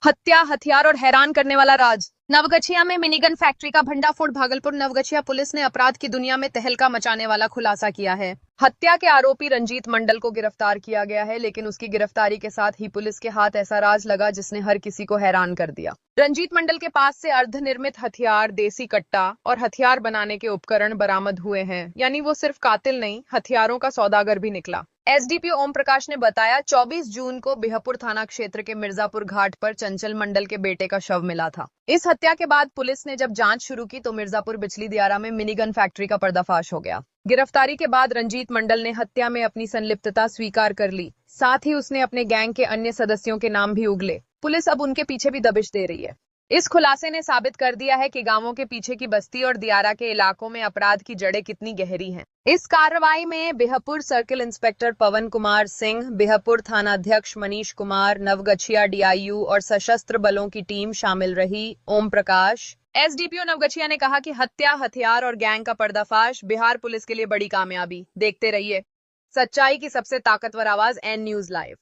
हत्या, हथियार और हैरान करने वाला राज। नवगछिया में मिनीगन फैक्ट्री का भंडाफोड़। भागलपुर नवगछिया पुलिस ने अपराध की दुनिया में तहलका मचाने वाला खुलासा किया है। हत्या के आरोपी रंजीत मंडल को गिरफ्तार किया गया है, लेकिन उसकी गिरफ्तारी के साथ ही पुलिस के हाथ ऐसा राज लगा जिसने हर किसी को हैरान कर दिया। रंजीत मंडल के पास से अर्धनिर्मित हथियार, देसी कट्टा और हथियार बनाने के उपकरण बरामद हुए हैं। यानी वो सिर्फ कातिल नहीं, हथियारों का सौदागर भी निकला। एसडीपीओ ओम प्रकाश ने बताया, 24 जून को बिहपुर थाना क्षेत्र के मिर्जापुर घाट पर चंचल मंडल के बेटे का शव मिला था। इस हत्या के बाद पुलिस ने जब जांच शुरू की तो मिर्जापुर बिजली दियारा में मिनीगन फैक्ट्री का पर्दाफाश हो गया। गिरफ्तारी के बाद रंजीत मंडल ने हत्या में अपनी संलिप्तता स्वीकार कर ली। साथ ही उसने अपने गैंग के अन्य सदस्यों के नाम भी उगले। पुलिस अब उनके पीछे भी दबिश दे रही है। इस खुलासे ने साबित कर दिया है कि गांवों के पीछे की बस्ती और दियारा के इलाकों में अपराध की जड़ें कितनी गहरी हैं। इस कार्रवाई में बिहपुर सर्किल इंस्पेक्टर पवन कुमार सिंह, बिहपुर थाना अध्यक्ष मनीष कुमार, नवगछिया डीआईयू और सशस्त्र बलों की टीम शामिल रही। ओम प्रकाश, एसडीपीओ नवगछिया ने कहा कि हत्या, हथियार और गैंग का पर्दाफाश बिहार पुलिस के लिए बड़ी कामयाबी। देखते रहिए सच्चाई की सबसे ताकतवर आवाज, एन न्यूज लाइव।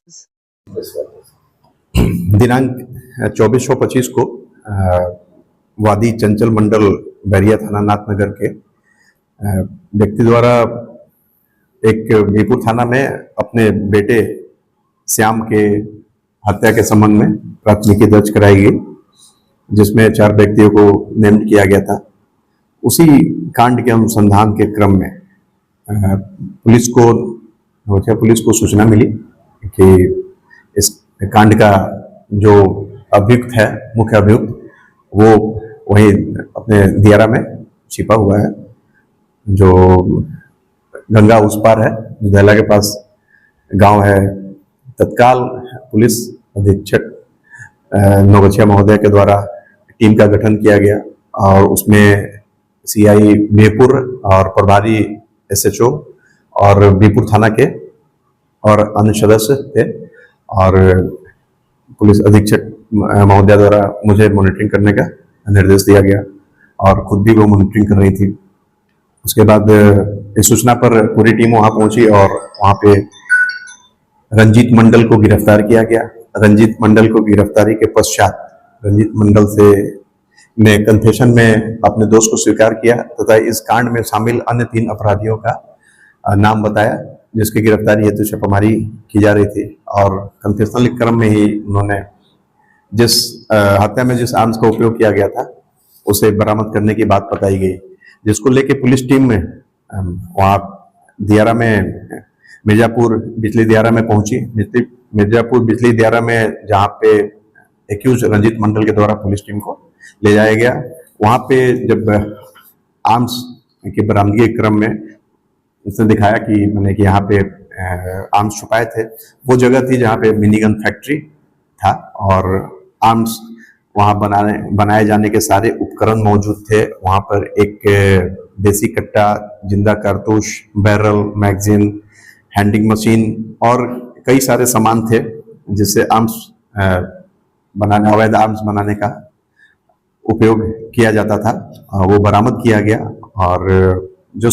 दिनांक 24/25 को वादी चंचल मंडल बैरिया थाना नाथनगर के व्यक्ति द्वारा एक बीपुर थाना में अपने बेटे श्याम के हत्या के संबंध में प्राथमिकी दर्ज कराई गई, जिसमें 4 व्यक्तियों को नेम्ड किया गया था। उसी कांड के अनुसंधान के क्रम में पुलिस को सूचना मिली कि इस कांड का जो अभियुक्त है, मुख्य अभियुक्त, वो वही अपने दियारा में छिपा हुआ है, जो गंगा उस पार है, दहला के पास गांव है। तत्काल पुलिस अधीक्षक नवगछिया महोदय के द्वारा टीम का गठन किया गया और उसमें सीआई बिहपुर और प्रभारी एसएचओ और बिहपुर थाना के और अन्य सदस्य थे। और पुलिस अधीक्षक महोदय द्वारा मुझे मॉनिटरिंग करने का निर्देश दिया गया और खुद भी वो मॉनिटरिंग कर रही थी। उसके बाद इस सूचना पर पूरी टीम वहां पहुंची और वहां पे रंजीत मंडल को गिरफ्तार किया गया। रंजीत मंडल को गिरफ्तारी के पश्चात रंजीत मंडल ने कन्फेशन में अपने दोष को स्वीकार किया तथा इस कांड में शामिल अन्य 3 अपराधियों का नाम बताया, जिसकी गिरफ्तारी हेतु छापामारी की जा रही थी। और कन्फेशनल क्रम में ही उन्होंने जिस हत्या में जिस आर्म्स का उपयोग किया गया था उसे बरामद करने की बात बताई गई, जिसको लेके पुलिस टीम में वहाँ दियारा में मिर्जापुर बिजली दियारा में पहुंची। मिर्जापुर बिजली दियारा में जहाँ पे एक्यूज रंजीत मंडल के द्वारा पुलिस टीम को ले जाया गया, वहाँ पे जब आर्म्स की बरामदगी के क्रम में उसने दिखाया कि मैंने कि यहाँ पे आर्म्स छुपाए थे, वो जगह थी जहाँ पे मिनीगन फैक्ट्री था और आर्म्स वहाँ बनाए जाने के सारे उपकरण मौजूद थे। वहाँ पर एक देसी कट्टा, जिंदा कारतूस, बैरल, मैगजीन, हैंडिंग मशीन और कई सारे सामान थे जिससे अवैध आर्म्स बनाने का उपयोग किया जाता था। वो बरामद किया गया और जो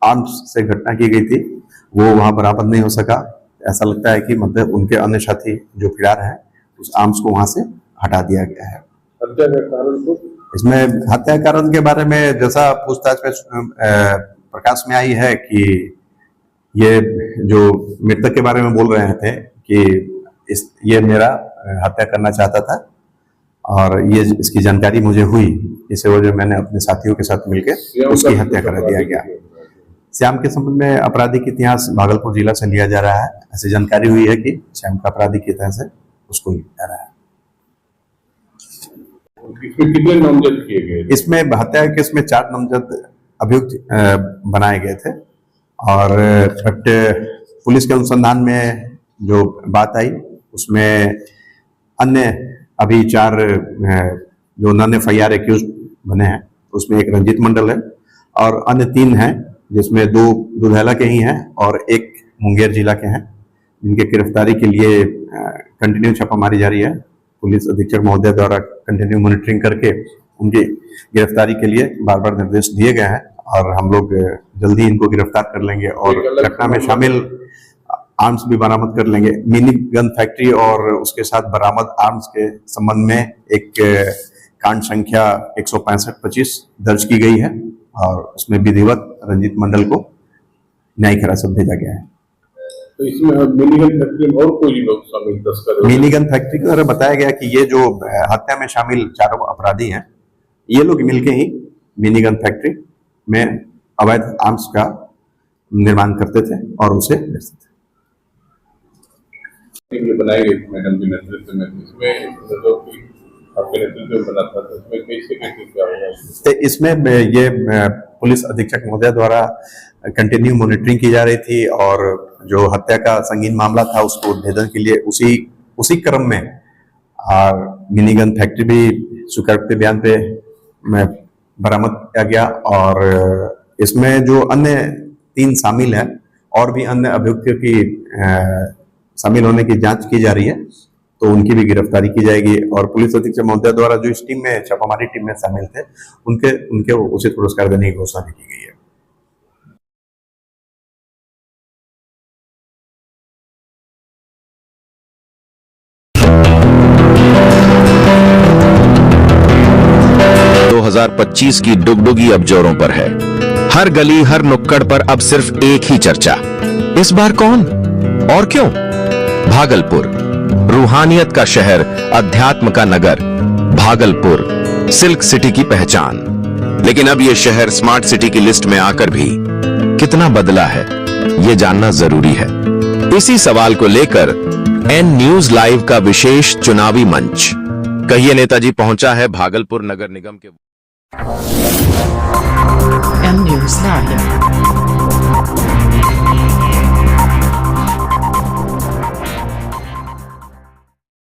आर्म्स से घटना की गई थी वो वहाँ बरामद नहीं हो सका। ऐसा लगता है कि मतलब उनके अन्य साथी जो फिरार हैं उस आर्म्स को वहाँ से हटा दिया गया है। हत्या का कारण तो इसमें हत्या कारण के बारे में जैसा पूछताछ में प्रकाश में आई है कि ये जो मृतक के बारे में बोल रहे थे कि ये मेरा हत्या करना चाहता था और ये इसकी जानकारी मुझे हुई, इसे वजह मैंने अपने साथियों के साथ मिलकर उसकी हत्या करा दिया गया। श्याम के संबंध में आपराधिक इतिहास भागलपुर जिला से लिया जा रहा है। ऐसी जानकारी हुई है कि श्याम का आपराधिक इतिहास है, उसको लिया जा रहा है। इसमें कितने नामजद किए गए? इसमें हत्या के केस में 4 नामजद अभियुक्त बनाए गए थे और बट पुलिस के अनुसंधान में जो बात आई उसमें अन्य अभी 4 जो नॉन एफआईआर एक्यूज बने हैं, उसमें एक रंजीत मंडल है और अन्य 3 हैं, जिसमें 2 दुधैला के ही हैं और 1 मुंगेर जिला के हैं, जिनके गिरफ्तारी के लिए कंटिन्यू छापामारी जारी है। पुलिस अधीक्षक महोदय द्वारा कंटिन्यू मॉनिटरिंग करके उनकी गिरफ्तारी के लिए बार बार निर्देश दिए गए हैं और हम लोग जल्दी इनको गिरफ्तार कर लेंगे और घटना में शामिल आर्म्स भी बरामद कर लेंगे। मिनी गन फैक्ट्री और उसके साथ बरामद आर्म्स के संबंध में एक कांड संख्या 165-25 दर्ज की गई है और उसमें विधिवत रंजीत मंडल को न्यायिक हिरासत भेजा गया है। तो इसमें मिनीगन फैक्ट्री में और कोई लोग शामिल तस्कर मिनीगन फैक्ट्री के द्वारा बताया गया कि ये जो हत्या में शामिल चारों अपराधी हैं, ये लोग मिलके ही मिनीगन फैक्ट्री में अवैध आर्म्स का निर्माण करते थे और उसे बेचते थे। बनाई गई थी मैडम के नेतृत्व में, इसमें जो कि आपके नेतृत्व में बना था, तो इसमें कैसे कैसे क्या होगा? तो इसमें ये पुलिस अधीक्षक महोदय द्वारा कंटिन्यू मॉनिटरिंग की जा रही थी और जो हत्या का संगीन मामला था उसको उद्भेदन के लिए उसी क्रम में मिनीगन फैक्ट्री भी स्वीकृति बयान पे बरामद किया गया और इसमें जो अन्य 3 शामिल हैं और भी अन्य अभियुक्तों की शामिल होने की जांच की जा रही है, तो उनकी भी गिरफ्तारी की जाएगी और पुलिस अधीक्षक महोदय द्वारा जो इस टीम में छापामारी टीम में शामिल थे उनके उचित पुरस्कार देने की घोषणा भी की गई है। ...2025 की डुगडुगी अब जोरों पर है। हर गली हर नुक्कड़ पर अब सिर्फ एक ही चर्चा, इस बार कौन और क्यों? भागलपुर, रूहानियत का शहर, अध्यात्म का नगर। भागलपुर सिल्क सिटी की पहचान, लेकिन अब यह शहर स्मार्ट सिटी की लिस्ट में आकर भी कितना बदला है, यह जानना जरूरी है। इसी सवाल को लेकर एन न्यूज लाइव का विशेष चुनावी मंच कहिए नेताजी पहुंचा है भागलपुर नगर निगम के M News Live।